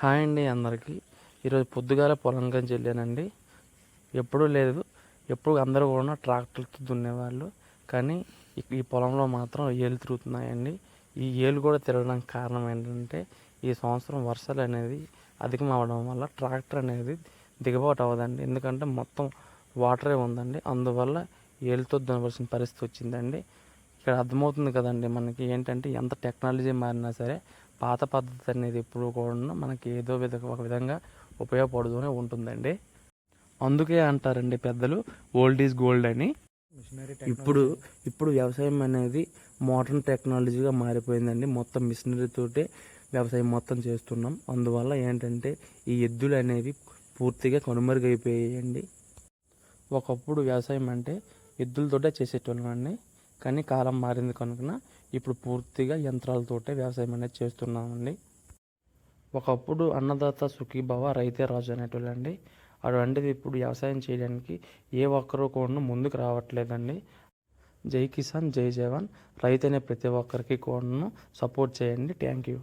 Hi అండి అందరికీ. ఈరోజు పొద్దుగాల పొలం గంచి వెళ్ళానండి. ఎప్పుడూ లేదు, ఎప్పుడు అందరూ కూడా ట్రాక్టర్తో దున్నేవాళ్ళు, కానీ ఈ పొలంలో మాత్రం ఏళ్ళు తిరుగుతున్నాయండి. ఈ ఏళ్ళు కూడా తిరగడానికి కారణం ఏంటంటే ఈ సంవత్సరం వర్షాలు అనేది అధికం అవ్వడం వల్ల ట్రాక్టర్ అనేది దిగబాటు అవ్వదండి. ఎందుకంటే మొత్తం వాటరే ఉందండి, అందువల్ల ఏళ్ళతో దున్నవలసిన పరిస్థితి వచ్చిందండి. ఇక్కడ అర్థమవుతుంది కదండి మనకి ఏంటంటే ఎంత టెక్నాలజీ మారినా సరే పాత పద్ధతి అనేది ఎప్పుడు కూడా మనకి ఏదో ఒక విధంగా ఉపయోగపడుతూనే ఉంటుందండి. అందుకే అంటారండి పెద్దలు, ఓల్డ్ ఈజ్ గోల్డ్ అని. ఇప్పుడు వ్యవసాయం అనేది మోడర్న్ టెక్నాలజీగా మారిపోయిందండి. మొత్తం మిషనరీతోటే వ్యవసాయం మొత్తం చేస్తున్నాం. అందువల్ల ఏంటంటే ఈ ఎద్దులు అనేవి పూర్తిగా కనుమరుగైపోయాయండి. ఒకప్పుడు వ్యవసాయం అంటే ఎద్దులతోటే చేసేటోళ్ళం అండి, కానీ కాలం మారింది కనుక ఇప్పుడు పూర్తిగా యంత్రాలతోటే వ్యవసాయం అనేది చేస్తున్నామండి. ఒకప్పుడు అన్నదాత సుఖీభవ రైతే రాజు అనేటోళ్ళండి. అటువంటిది ఇప్పుడు వ్యవసాయం చేయడానికి ఏ ఒక్కరూ కూడా ముందుకు రావట్లేదండి. జై కిసాన్ జై జవాన్. రైతు అనే ప్రతి ఒక్కరికి కూడా సపోర్ట్ చేయండి. Thank you.